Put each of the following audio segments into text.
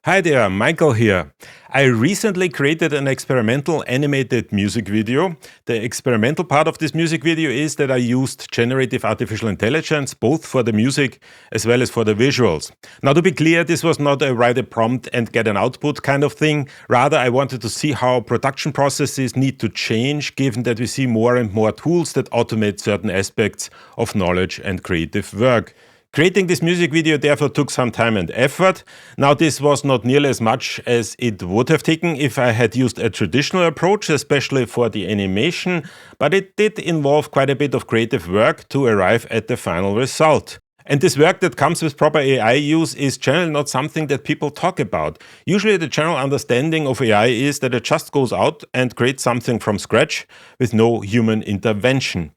Hi there, Michael here. I recently created an experimental animated music video. The experimental part of this music video is that I used generative artificial intelligence both for the music as well as for the visuals. Now, to be clear, this was not a write a prompt and get an output kind of thing. Rather, I wanted to see how production processes need to change given that we see more and more tools that automate certain aspects of knowledge and creative work. Creating this music video therefore took some time and effort. Now, this was not nearly as much as it would have taken if I had used a traditional approach, especially for the animation, but it did involve quite a bit of creative work to arrive at the final result. And this work that comes with proper AI use is generally not something that people talk about. Usually the general understanding of AI is that it just goes out and creates something from scratch with no human intervention.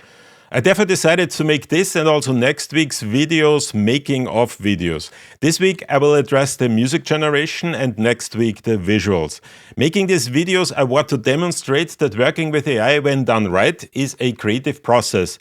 I therefore decided to make this and also next week's videos making of videos. This week I will address the music generation and next week the visuals. Making these videos I want to demonstrate that working with AI when done right is a creative process.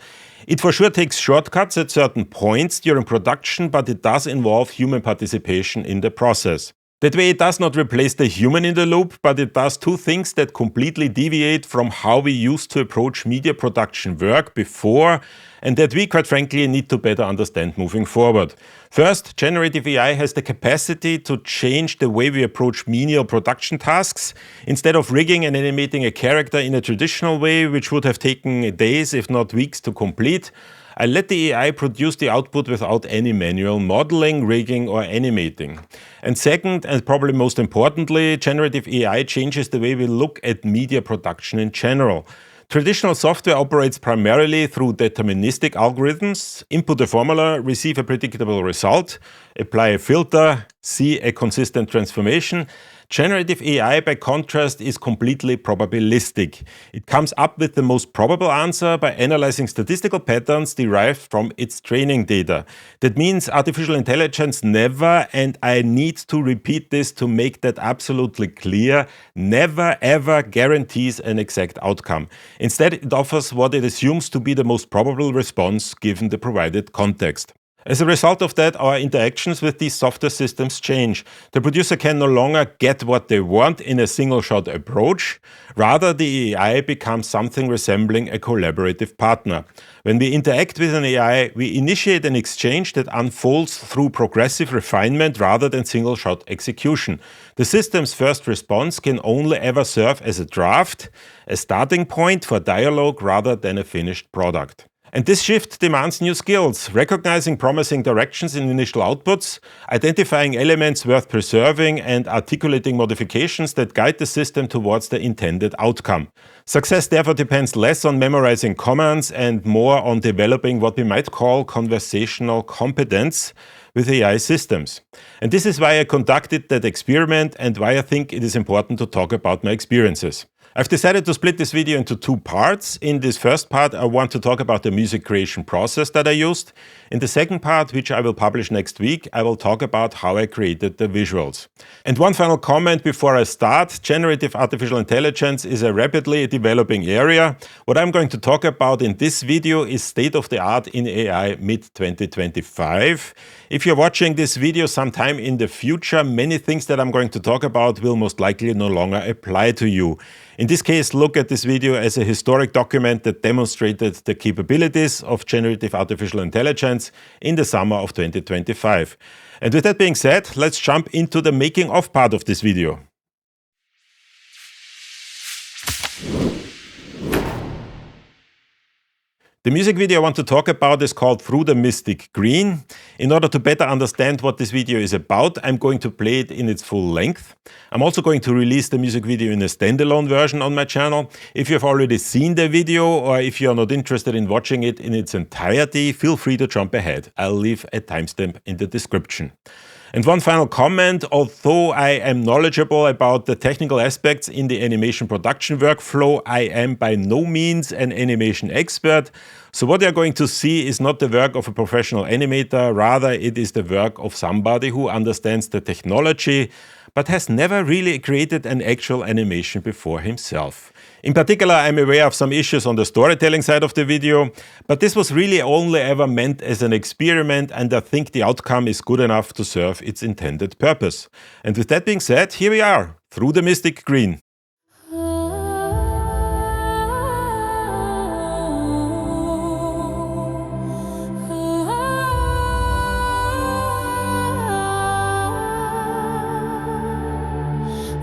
It for sure takes shortcuts at certain points during production, but it does involve human participation in the process. That way it does not replace the human in the loop, but it does two things that completely deviate from how we used to approach media production work before, and that we quite frankly need to better understand moving forward. First, generative AI has the capacity to change the way we approach menial production tasks. Instead of rigging and animating a character in a traditional way, which would have taken days if not weeks to complete, I let the AI produce the output without any manual modeling, rigging or animating. And second, and probably most importantly, generative AI changes the way we look at media production in general. Traditional software operates primarily through deterministic algorithms. Input a formula, receive a predictable result, apply a filter, see a consistent transformation. Generative AI, by contrast, is completely probabilistic. It comes up with the most probable answer by analyzing statistical patterns derived from its training data. That means artificial intelligence never, and I need to repeat this to make that absolutely clear, never ever guarantees an exact outcome. Instead, it offers what it assumes to be the most probable response given the provided context. As a result of that, our interactions with these software systems change. The producer can no longer get what they want in a single-shot approach. Rather, the AI becomes something resembling a collaborative partner. When we interact with an AI, we initiate an exchange that unfolds through progressive refinement rather than single-shot execution. The system's first response can only ever serve as a draft, a starting point for dialogue rather than a finished product. And this shift demands new skills, recognizing promising directions in initial outputs, identifying elements worth preserving, and articulating modifications that guide the system towards the intended outcome. Success therefore depends less on memorizing commands and more on developing what we might call conversational competence with AI systems. And this is why I conducted that experiment and why I think it is important to talk about my experiences. I've decided to split this video into two parts. In this first part, I want to talk about the music creation process that I used. In the second part, which I will publish next week, I will talk about how I created the visuals. And one final comment before I start. Generative artificial intelligence is a rapidly developing area. What I'm going to talk about in this video is state of the art in AI mid-2025. If you're watching this video sometime in the future, many things that I'm going to talk about will most likely no longer apply to you. In this case, look at this video as a historic document that demonstrated the capabilities of generative artificial intelligence in the summer of 2025. And with that being said, let's jump into the making of part of this video. The music video I want to talk about is called Through the Mystic Green. In order to better understand what this video is about, I'm going to play it in its full length. I'm also going to release the music video in a standalone version on my channel. If you've already seen the video or if you're not interested in watching it in its entirety, feel free to jump ahead. I'll leave a timestamp in the description. And one final comment, although I am knowledgeable about the technical aspects in the animation production workflow, I am by no means an animation expert. So what you're going to see is not the work of a professional animator, rather it is the work of somebody who understands the technology, but has never really created an actual animation before himself. In particular, I'm aware of some issues on the storytelling side of the video, but this was really only ever meant as an experiment, and I think the outcome is good enough to serve its intended purpose. And with that being said, here we are, through the mystic green.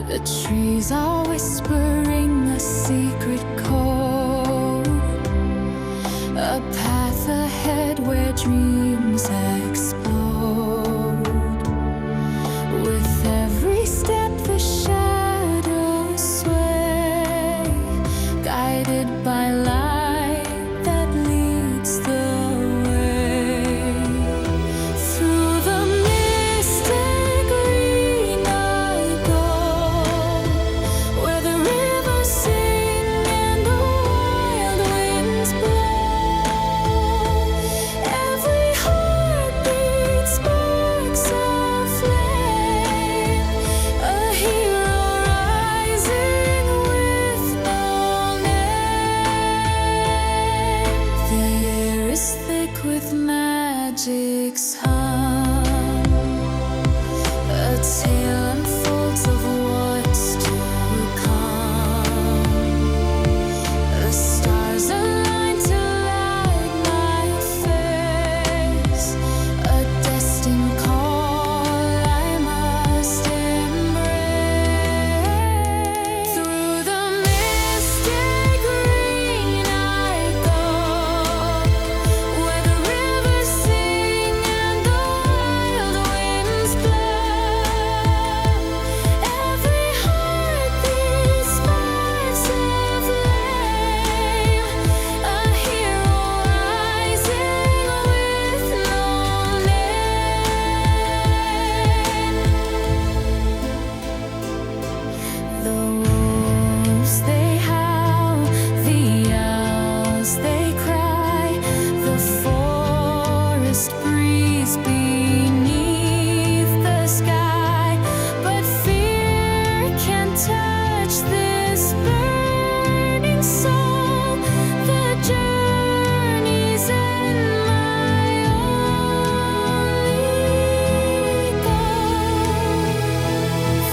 The trees are whispering a secret code, a path ahead where dreams explode. With every step the shadows sway, guided by light that leads the way. Through the mystic green I go, where the rivers sing and the wild winds blow. Every heartbeat sparks a flame, a hero rising with no name. The air is thick with magic's hum, a tale unfolds of what's to come. The stars align to light my face, a destined call I must embrace. Through the mystic green I go, where the rivers sing and the wild winds blow. Every heartbeat sparks a flame, a hero rising with no name. The wolves they howl, the owls they cry, the forest breeze beneath the sky. But fear can't touch this burning soul. The journey's in my only goal.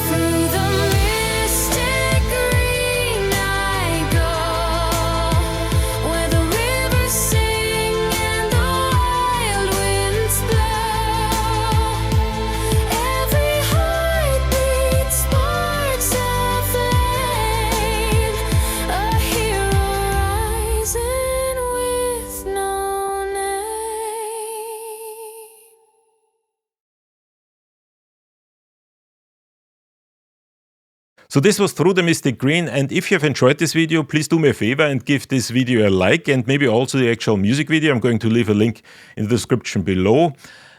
Through the mystic green I go, where the rivers sing and the wild winds blow. Every heartbeat sparks a flame, a hero rising with no name. So this was Through the Mystic Green, and if you have enjoyed this video, please do me a favor and give this video a like, and maybe also the actual music video. I'm going to leave a link in the description below.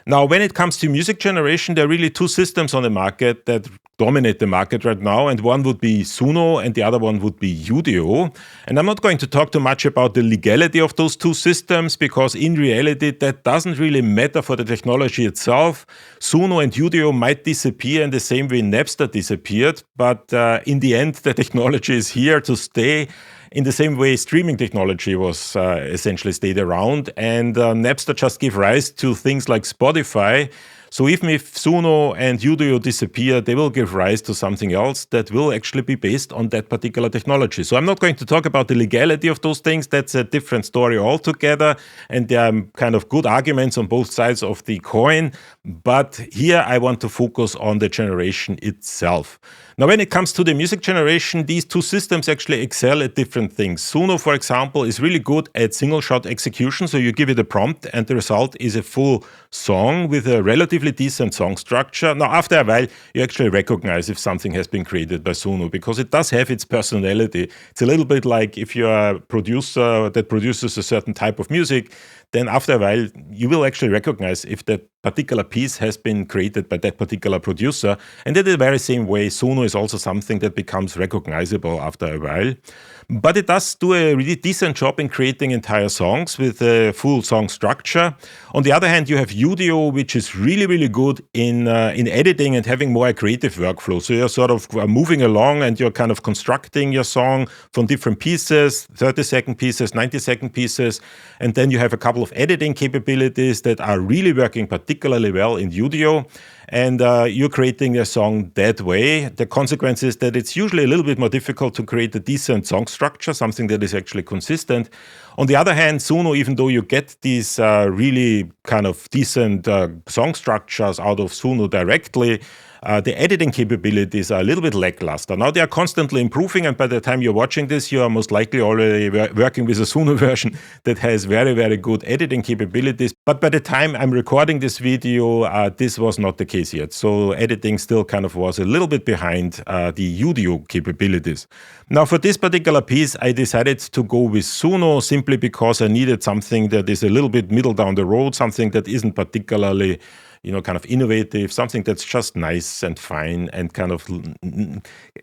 Now, when it comes to music generation, there are really two systems on the market that dominate the market right now, and one would be Suno and the other one would be Udio. And I'm not going to talk too much about the legality of those two systems, because in reality that doesn't really matter for the technology itself. Suno and Udio might disappear in the same way Napster disappeared, but in the end the technology is here to stay. In the same way streaming technology was essentially stayed around, and Napster just gave rise to things like Spotify. So even if Suno and Udio disappear, they will give rise to something else that will actually be based on that particular technology. So I'm not going to talk about the legality of those things. That's a different story altogether. And there are kind of good arguments on both sides of the coin. But here I want to focus on the generation itself. Now, when it comes to the music generation, these two systems actually excel at different things. Suno, for example, is really good at single-shot execution. So you give it a prompt and the result is a full song with a relatively decent song structure. Now, after a while, you actually recognize if something has been created by Suno, because it does have its personality. It's a little bit like if you're a producer that produces a certain type of music, then after a while, you will actually recognize if that particular piece has been created by that particular producer. And in the very same way, Suno is also something that becomes recognizable after a while. But it does do a really decent job in creating entire songs with a full song structure. On the other hand, you have Udio, which is really, really good in editing and having more a creative workflow. So you're sort of moving along and you're kind of constructing your song from different pieces, 30-second pieces, 90-second pieces. And then you have a couple of editing capabilities that are really working particularly well in Udio. And you're creating a song that way. The consequence is that it's usually a little bit more difficult to create a decent song structure, something that is actually consistent. On the other hand, Suno, even though you get these really kind of decent song structures out of Suno directly, the editing capabilities are a little bit lackluster. Now they are constantly improving, and by the time you're watching this, you are most likely already working with a Suno version that has very, very good editing capabilities. But by the time I'm recording this video, this was not the case yet. So editing still kind of was a little bit behind the Udio capabilities. Now for this particular piece, I decided to go with Suno simply because I needed something that is a little bit middle down the road, something that isn't particularly kind of innovative, something that's just nice and fine and kind of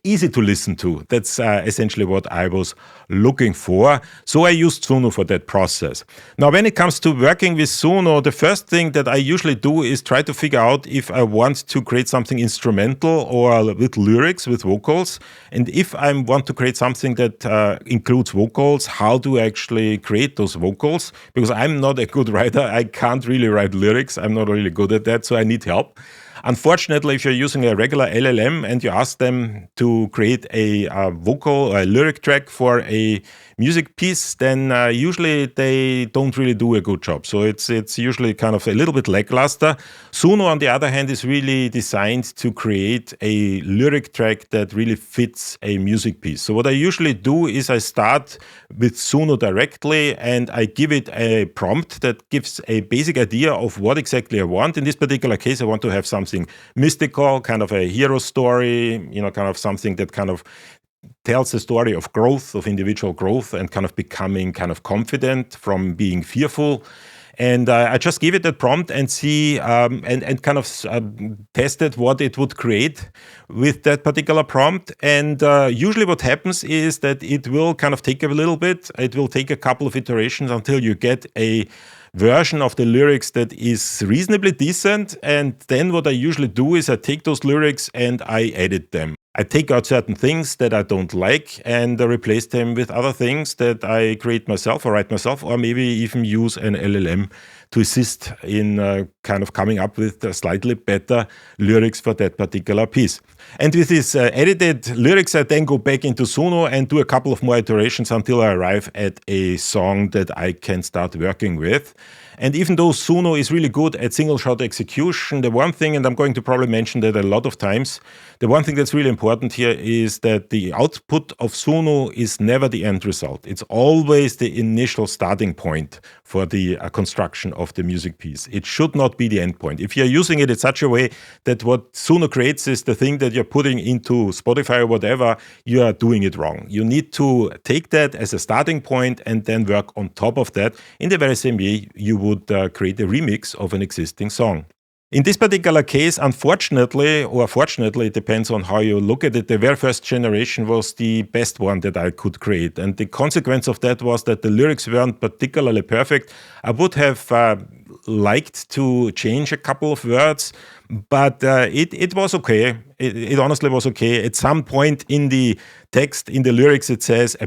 easy to listen to. That's essentially what I was looking for. So I used Suno for that process. Now, when it comes to working with Suno, the first thing that I usually do is try to figure out if I want to create something instrumental or with lyrics, with vocals. And if I want to create something that includes vocals, how do I actually create those vocals? Because I'm not a good writer. I can't really write lyrics. I'm not really good at that. So I need help. Unfortunately, if you're using a regular LLM and you ask them to create a vocal or a lyric track for a music piece, then usually they don't really do a good job. So it's usually kind of a little bit lackluster. Suno, on the other hand, is really designed to create a lyric track that really fits a music piece. So what I usually do is I start with Suno directly and I give it a prompt that gives a basic idea of what exactly I want. In this particular case, I want to have something mystical, kind of a hero story, kind of something that kind of tells the story of growth, of individual growth, and kind of becoming kind of confident from being fearful. And I just gave it that prompt and see and kind of tested what it would create with that particular prompt. And usually what happens is that it will kind of take a little bit. It will take a couple of iterations until you get a version of the lyrics that is reasonably decent. And then what I usually do is I take those lyrics and I edit them. I take out certain things that I don't like and replace them with other things that I create myself or write myself, or maybe even use an LLM to assist in kind of coming up with slightly better lyrics for that particular piece. And with these edited lyrics, I then go back into Suno and do a couple of more iterations until I arrive at a song that I can start working with. And even though Suno is really good at single-shot execution, the one thing, and I'm going to probably mention that a lot of times, the one thing that's really important here is that the output of Suno is never the end result. It's always the initial starting point for the construction of the music piece. It should not be the end point. If you're using it in such a way that what Suno creates is the thing that you're putting into Spotify or whatever, you are doing it wrong. You need to take that as a starting point and then work on top of that in the very same way you would create a remix of an existing song. In this particular case, unfortunately, or fortunately, it depends on how you look at it, the very first generation was the best one that I could create. And the consequence of that was that the lyrics weren't particularly perfect. I would have liked to change a couple of words, but it was okay. It honestly was okay. At some point in the text, in the lyrics, it says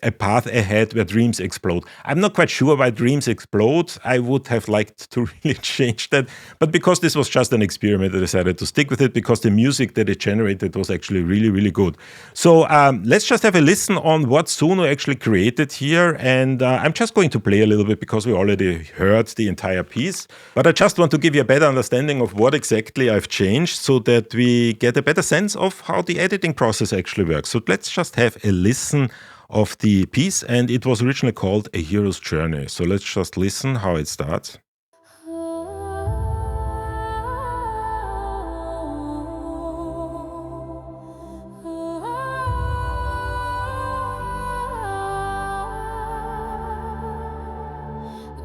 a path ahead where dreams explode. I'm not quite sure why dreams explode. I would have liked to really change that. But because this was just an experiment, I decided to stick with it because the music that it generated was actually really, really good. So let's just have a listen on what Suno actually created here. And I'm just going to play a little bit because we already heard the entire piece. But I just want to give you a better understanding of what exactly I've changed so that we get a better sense of how the editing process actually works. So let's just have a listen of the piece, and it was originally called A Hero's Journey. So let's just listen how it starts.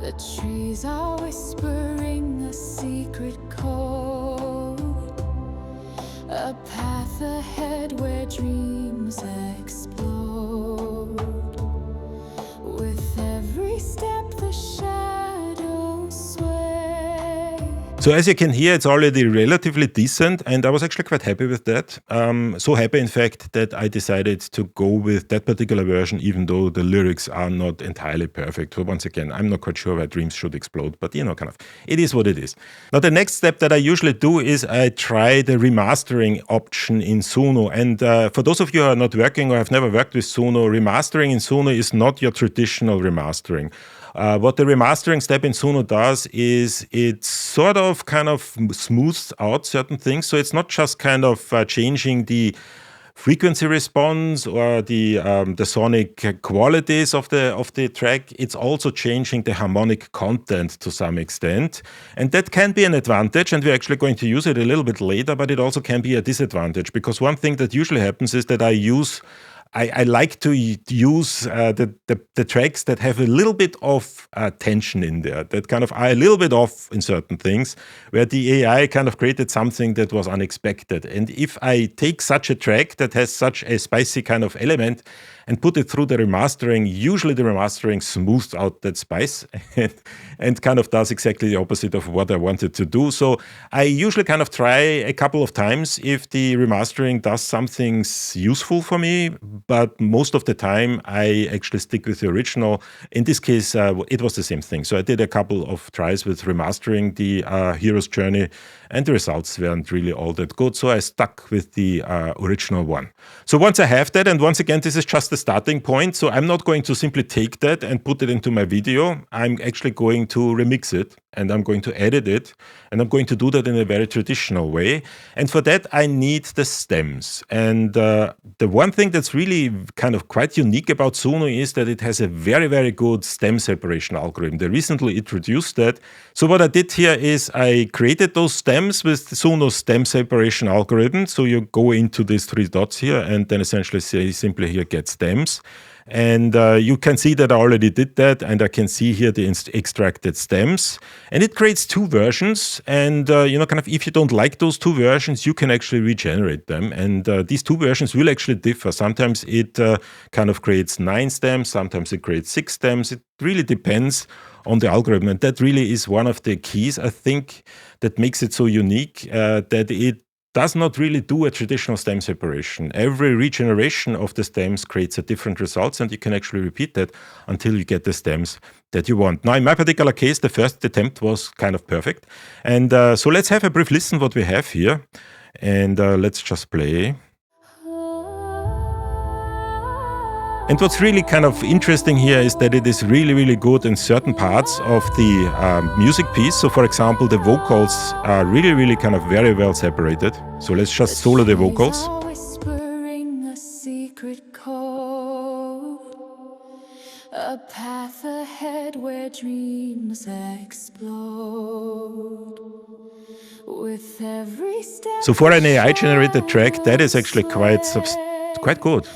The trees are whispering a secret code, a path ahead where dreams explode. With every step the shadows sway. So as you can hear, it's already relatively decent, and I was actually quite happy with that. So happy, in fact, that I decided to go with that particular version, even though the lyrics are not entirely perfect. So once again, I'm not quite sure why dreams should explode, but kind of, it is what it is. Now, the next step that I usually do is I try the remastering option in Suno. And for those of you who are not working or have never worked with Suno, remastering in Suno is not your traditional remastering. What the remastering step in Suno does is it sort of kind of smooths out certain things. So it's not just kind of changing the frequency response or the sonic qualities of the track. It's also changing the harmonic content to some extent. And that can be an advantage, and we're actually going to use it a little bit later, but it also can be a disadvantage, because one thing that usually happens is that I like to use the tracks that have a little bit of tension in there, that kind of are a little bit off in certain things, where the AI kind of created something that was unexpected. And if I take such a track that has such a spicy kind of element and put it through the remastering, usually the remastering smooths out that spice and kind of does exactly the opposite of what I wanted to do. So I usually kind of try a couple of times if the remastering does something useful for me, but most of the time I actually stick with the original. In this case, it was the same thing. So I did a couple of tries with remastering the Hero's Journey, and the results weren't really all that good. So I stuck with the original one. So once I have that, and once again, this is just the starting point. So I'm not going to simply take that and put it into my video. I'm actually going to remix it, and I'm going to edit it, and I'm going to do that in a very traditional way. And for that, I need the stems. And the one thing that's really kind of quite unique about Suno is that it has a very, very good stem separation algorithm. They recently introduced that. So what I did here is I created those stems with the Suno stem separation algorithm. So you go into these three dots here and then essentially say simply here get stems. And you can see that I already did that, and I can see here the extracted stems. And it creates two versions, and kind of if you don't like those two versions, you can actually regenerate them. And these two versions will actually differ. Sometimes it kind of creates 9 stems, sometimes it creates 6 stems. It really depends on the algorithm, and that really is one of the keys, I think, that makes it so unique, that it does not really do a traditional stem separation. Every regeneration of the stems creates a different results, and you can actually repeat that until you get the stems that you want. Now, in my particular case, the first attempt was kind of perfect. And so let's have a brief listen what we have here. And let's just play. And what's really kind of interesting here is that it is really, really good in certain parts of the music piece. So for example, the vocals are really, really kind of very well separated. So let's just solo the vocals. Whispering a secret code, a path ahead where dreams explode. With every step. So for an AI-generated track, that is actually quite good.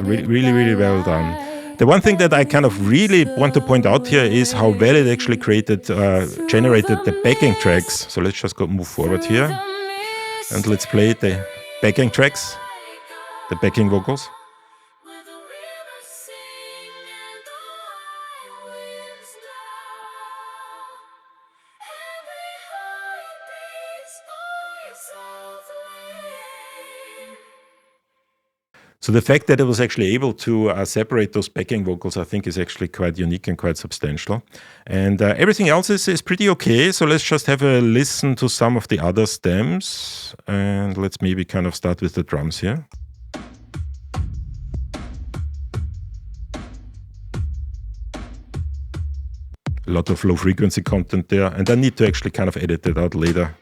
Really, really, really well done. The one thing that I kind of really want to point out here is how well it actually generated the backing tracks. So let's just move forward here, and let's play the backing tracks, the backing vocals. So the fact that it was actually able to separate those backing vocals, I think, is actually quite unique and quite substantial. And everything else is pretty okay. So let's just have a listen to some of the other stems. And let's maybe kind of start with the drums here. A lot of low frequency content there. And I need to actually kind of edit it out later.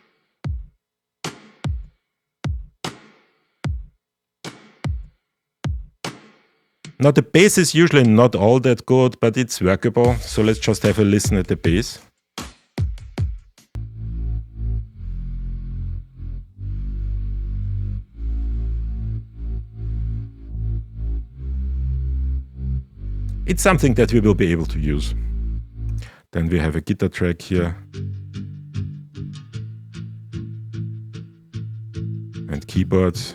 Now the bass is usually not all that good, but it's workable. So let's just have a listen at the bass. It's something that we will be able to use. Then we have a guitar track here. And keyboards.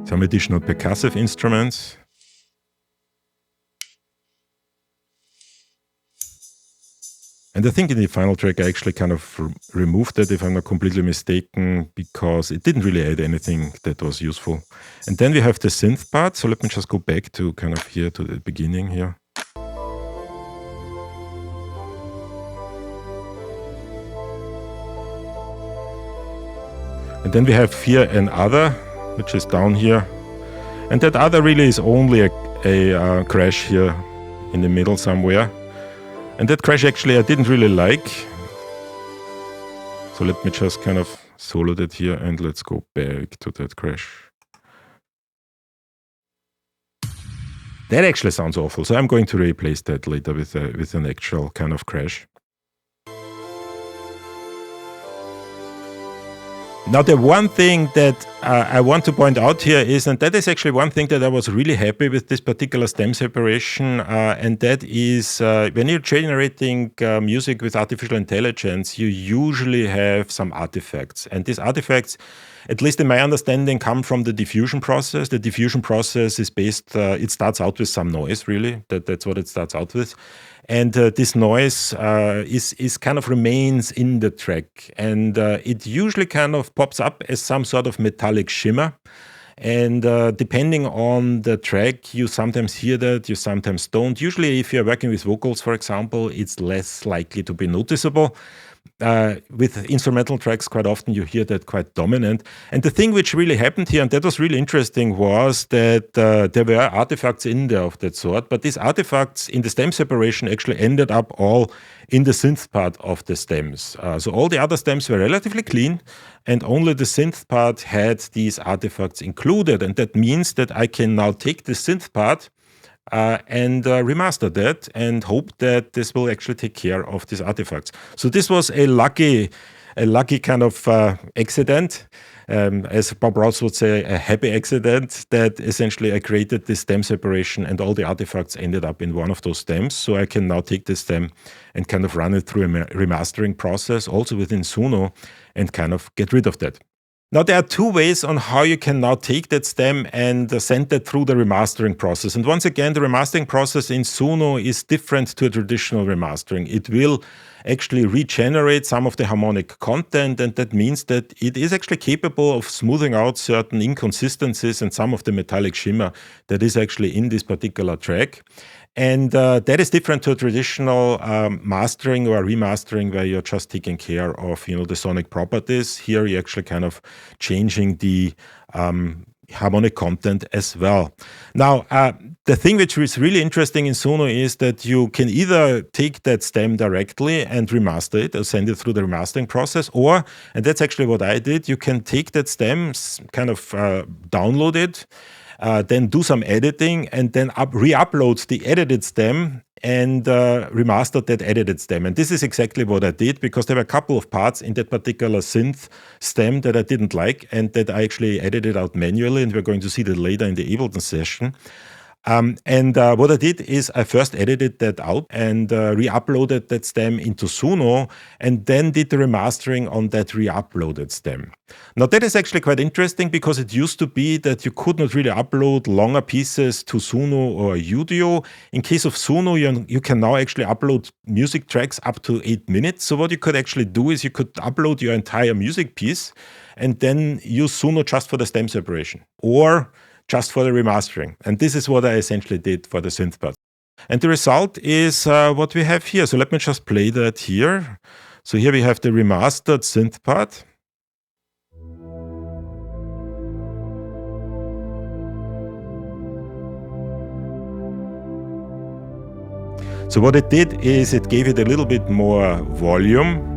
Some additional percussive instruments. And I think in the final track I actually kind of removed that, if I'm not completely mistaken, because it didn't really add anything that was useful. And then we have the synth part, so let me just go back to kind of here to the beginning here. And then we have here an other, which is down here. And that other really is only a crash here in the middle somewhere. And that crash actually I didn't really like. So let me just kind of solo that here and let's go back to that crash. That actually sounds awful. So I'm going to replace that later with an actual kind of crash. Now, the one thing that I want to point out here is, and that is actually one thing that I was really happy with this particular stem separation, and that is when you're generating music with artificial intelligence, you usually have some artifacts. And these artifacts, at least in my understanding, come from the diffusion process. The diffusion process is based, it starts out with some noise, really. That's what it starts out with. And this noise is kind of remains in the track. And it usually kind of pops up as some sort of metallic shimmer. And depending on the track, you sometimes hear that, you sometimes don't. Usually if you're working with vocals, for example, it's less likely to be noticeable. With instrumental tracks, quite often you hear that quite dominant. And the thing which really happened here, and that was really interesting, was that there were artifacts in there of that sort, but these artifacts in the stem separation actually ended up all in the synth part of the stems. So all the other stems were relatively clean, and only the synth part had these artifacts included. And that means that I can now take the synth part and remaster that and hope that this will actually take care of these artifacts. So this was a lucky kind of accident, as Bob Ross would say, a happy accident, that essentially I created this stem separation and all the artifacts ended up in one of those stems. So I can now take this stem and kind of run it through a remastering process, also within Suno, and kind of get rid of that. Now, there are two ways on how you can now take that stem and send that through the remastering process. And once again, the remastering process in Suno is different to a traditional remastering. It will actually regenerate some of the harmonic content, and that means that it is actually capable of smoothing out certain inconsistencies and some of the metallic shimmer that is actually in this particular track. And that is different to a traditional mastering or remastering where you're just taking care of, the sonic properties. Here you're actually kind of changing the harmonic content as well. Now, the thing which is really interesting in Suno is that you can either take that stem directly and remaster it or send it through the remastering process, or, and that's actually what I did, you can take that stem, kind of download it, then do some editing, and then re-upload the edited stem and remaster that edited stem. And this is exactly what I did, because there were a couple of parts in that particular synth stem that I didn't like and that I actually edited out manually, and we're going to see that later in the Ableton session. What I did is I first edited that out and re-uploaded that stem into Suno, and then did the remastering on that re-uploaded stem. Now that is actually quite interesting, because it used to be that you could not really upload longer pieces to Suno or Udio. In case of Suno, you can now actually upload music tracks up to 8 minutes. So what you could actually do is you could upload your entire music piece and then use Suno just for the stem separation, or just for the remastering. And this is what I essentially did for the synth part. And the result is what we have here. So let me just play that here. So here we have the remastered synth part. So what it did is it gave it a little bit more volume.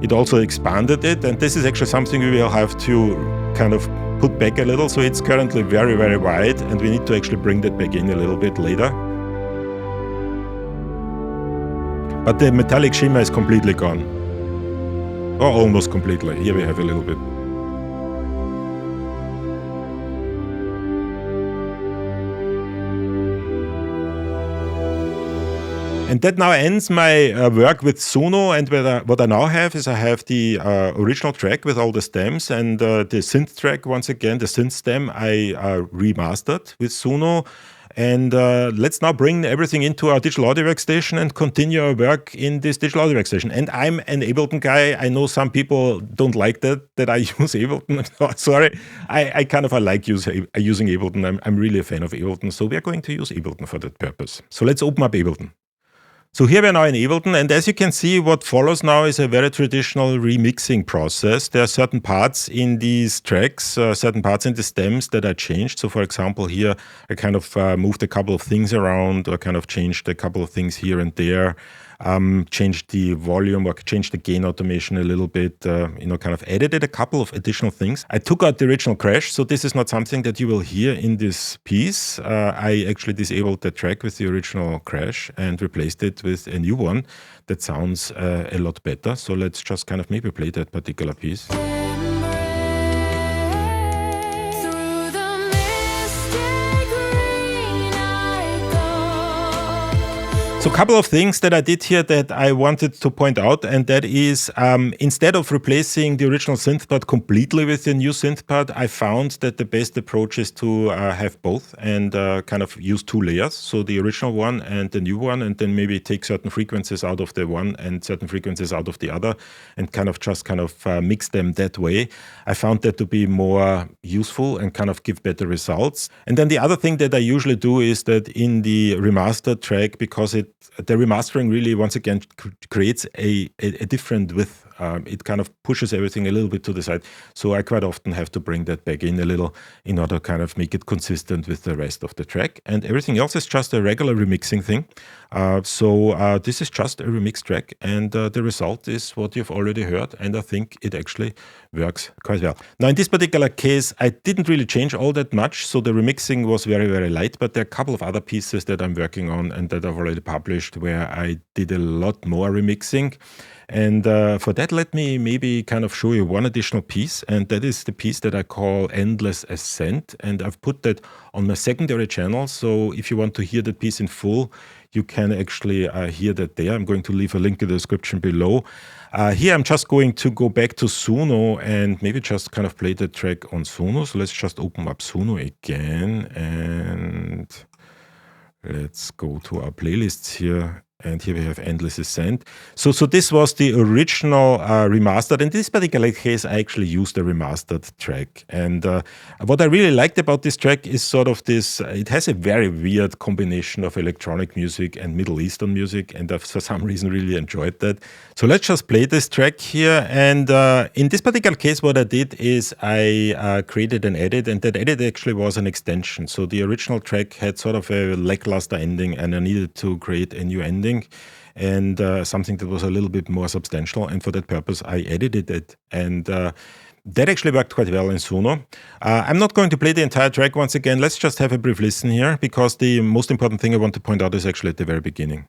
It also expanded it, and this is actually something we will have to kind of put back a little. So it's currently very, very wide, and we need to actually bring that back in a little bit later. But the metallic shimmer is completely gone. Or almost completely. Here we have a little bit. And that now ends my work with Suno, and what I now have is I have the original track with all the stems and the synth track, once again, the synth stem I remastered with Suno. And let's now bring everything into our digital audio workstation and continue our work in this digital audio workstation. And I'm an Ableton guy. I know some people don't like that I use Ableton. Sorry, I like using Ableton. I'm really a fan of Ableton. So we are going to use Ableton for that purpose. So let's open up Ableton. So here we are now in Ableton, and as you can see, what follows now is a very traditional remixing process. There are certain parts in these tracks, certain parts in the stems that I changed. So for example, here I kind of moved a couple of things around, or kind of changed a couple of things here and there, changed the volume or changed the gain automation a little bit, kind of edited a couple of additional things. I took out the original crash, so this is not something that you will hear in this piece. I actually disabled the track with the original crash and replaced it with a new one that sounds a lot better. So let's just kind of maybe play that particular piece. So a couple of things that I did here that I wanted to point out, and that is instead of replacing the original synth part completely with the new synth part, I found that the best approach is to have both and kind of use two layers. So the original one and the new one, and then maybe take certain frequencies out of the one and certain frequencies out of the other and kind of mix them that way. I found that to be more useful and kind of give better results. And then the other thing that I usually do is that in the remastered track, because the remastering really, once again, creates a different width. It kind of pushes everything a little bit to the side. So I quite often have to bring that back in a little in order to kind of make it consistent with the rest of the track. And everything else is just a regular remixing thing. So this is just a remix track, and the result is what you've already heard. And I think it actually works quite well. Now, in this particular case, I didn't really change all that much. So the remixing was very, very light, but there are a couple of other pieces that I'm working on and that I've already published where I did a lot more remixing. And for that, let me maybe kind of show you one additional piece, and that is the piece that I call Endless Ascent. And I've put that on my secondary channel. So if you want to hear that piece in full, you can actually hear that there. I'm going to leave a link in the description below. Here I'm just going to go back to Suno and maybe just kind of play the track on Suno. So let's just open up Suno again and let's go to our playlists here. And here we have Endless Ascent. So this was the original remastered. In this particular case, I actually used a remastered track. And what I really liked about this track is sort of this, it has a very weird combination of electronic music and Middle Eastern music. And I've for some reason really enjoyed that. So let's just play this track here. And in this particular case, what I did is I created an edit. And that edit actually was an extension. So the original track had sort of a lackluster ending, and I needed to create a new ending. And something that was a little bit more substantial, and for that purpose I edited it, and that actually worked quite well in Suno. I'm not going to play the entire track once again. Let's just have a brief listen here, because the most important thing I want to point out is actually at the very beginning.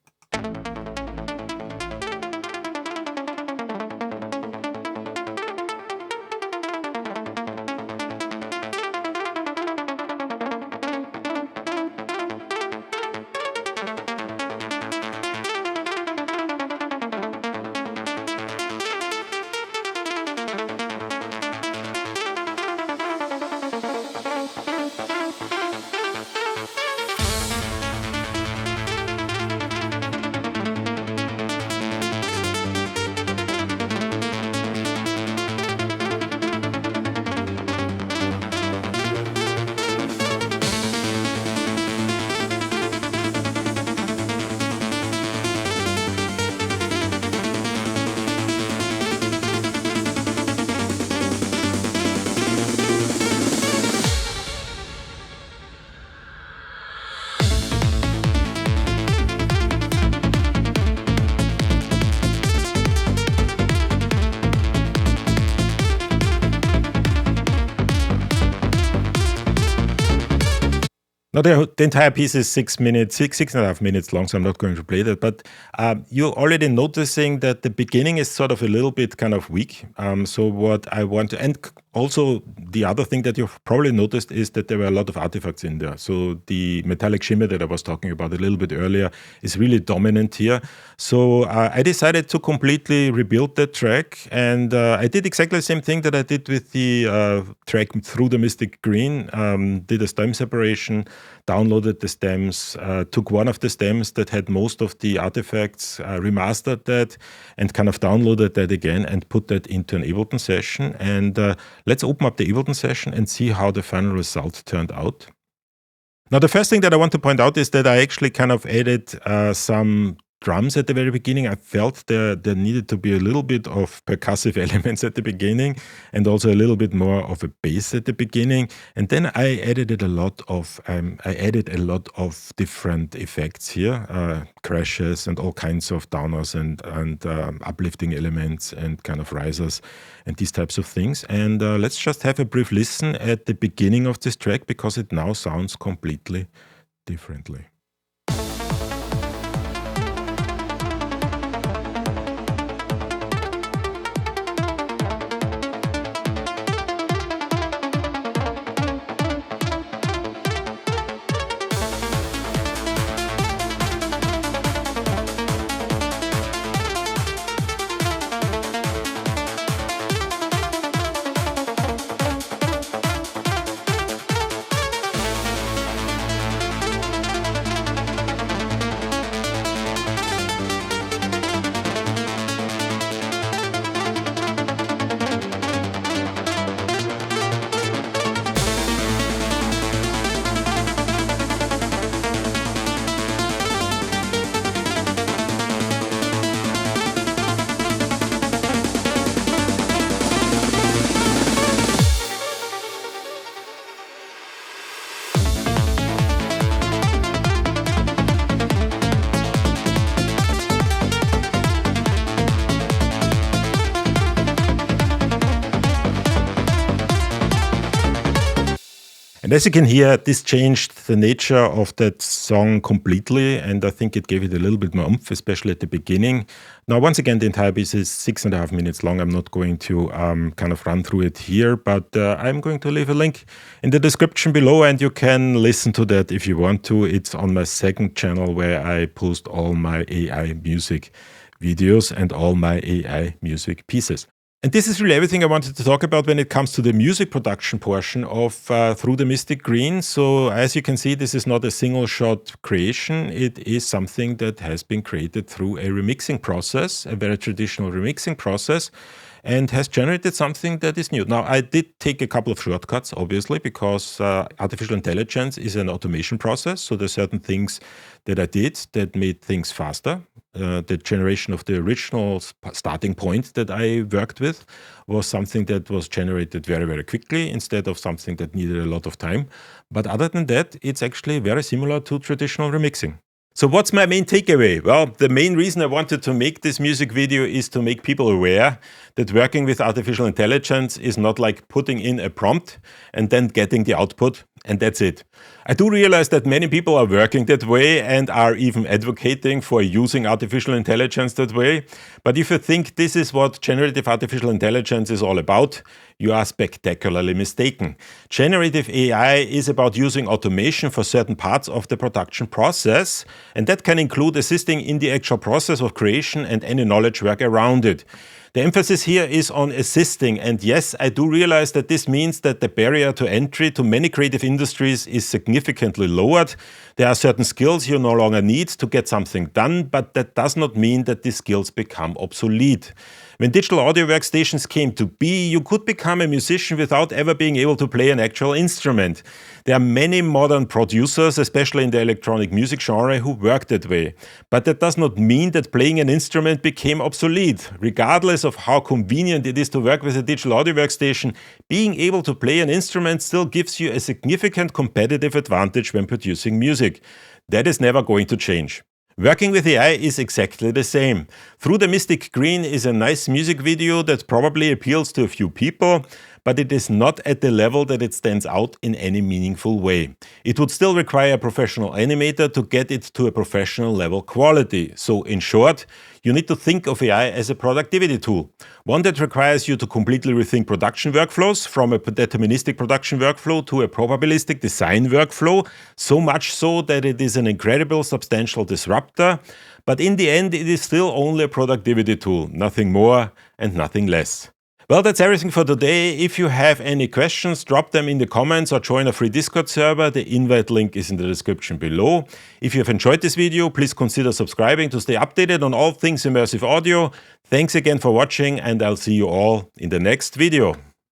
Now, the entire piece is 6 minutes, 6.5 minutes long, so I'm not going to play that. But you're already noticing that the beginning is sort of a little bit kind of weak. So what I want to, and also the other thing that you've probably noticed is that there were a lot of artifacts in there. So the metallic shimmer that I was talking about a little bit earlier is really dominant here. So I decided to completely rebuild that track, and I did exactly the same thing that I did with the track Through the Mystic Green. Did a stem separation, downloaded the stems, took one of the stems that had most of the artifacts, remastered that, and kind of downloaded that again and put that into an Ableton session. And let's open up the Ableton session and see how the final result turned out. Now, the first thing that I want to point out is that I actually kind of added some drums at the very beginning. I felt there needed to be a little bit of percussive elements at the beginning, and also a little bit more of a bass at the beginning. And then I added a lot of different effects here, crashes and all kinds of downers and uplifting elements and kind of risers and these types of things. And let's just have a brief listen at the beginning of this track, because it now sounds completely differently. And as you can hear, this changed the nature of that song completely, and I think it gave it a little bit more oomph, especially at the beginning. Now, once again, the entire piece is 6.5 minutes long. I'm not going to kind of run through it here, but I'm going to leave a link in the description below, and you can listen to that if you want to. It's on my second channel, where I post all my AI music videos and all my AI music pieces. And this is really everything I wanted to talk about when it comes to the music production portion of Through the Mystic Green. So as you can see, this is not a single shot creation. It is something that has been created through a remixing process, a very traditional remixing process, and has generated something that is new. Now, I did take a couple of shortcuts, obviously, because artificial intelligence is an automation process. So there's certain things that I did that made things faster. The generation of the original starting point that I worked with was something that was generated very, very quickly, instead of something that needed a lot of time. But other than that, it's actually very similar to traditional remixing. So what's my main takeaway? Well, the main reason I wanted to make this music video is to make people aware that working with artificial intelligence is not like putting in a prompt and then getting the output, and that's it. I do realize that many people are working that way and are even advocating for using artificial intelligence that way. But if you think this is what generative artificial intelligence is all about, you are spectacularly mistaken. Generative AI is about using automation for certain parts of the production process, and that can include assisting in the actual process of creation and any knowledge work around it. The emphasis here is on assisting, and yes, I do realize that this means that the barrier to entry to many creative industries is significantly lowered. There are certain skills you no longer need to get something done, but that does not mean that these skills become obsolete. When digital audio workstations came to be, you could become a musician without ever being able to play an actual instrument. There are many modern producers, especially in the electronic music genre, who work that way. But that does not mean that playing an instrument became obsolete. Regardless of how convenient it is to work with a digital audio workstation, being able to play an instrument still gives you a significant competitive advantage when producing music. That is never going to change. Working with AI is exactly the same. Through the Mystic Green is a nice music video that probably appeals to a few people, but it is not at the level that it stands out in any meaningful way. It would still require a professional animator to get it to a professional level quality. So in short, you need to think of AI as a productivity tool, one that requires you to completely rethink production workflows, from a deterministic production workflow to a probabilistic design workflow, so much so that it is an incredible substantial disruptor. But in the end, it is still only a productivity tool, nothing more and nothing less. Well, that's everything for today. If you have any questions, drop them in the comments or join a free Discord server. The invite link is in the description below. If you have enjoyed this video, please consider subscribing to stay updated on all things immersive audio. Thanks again for watching, and I'll see you all in the next video.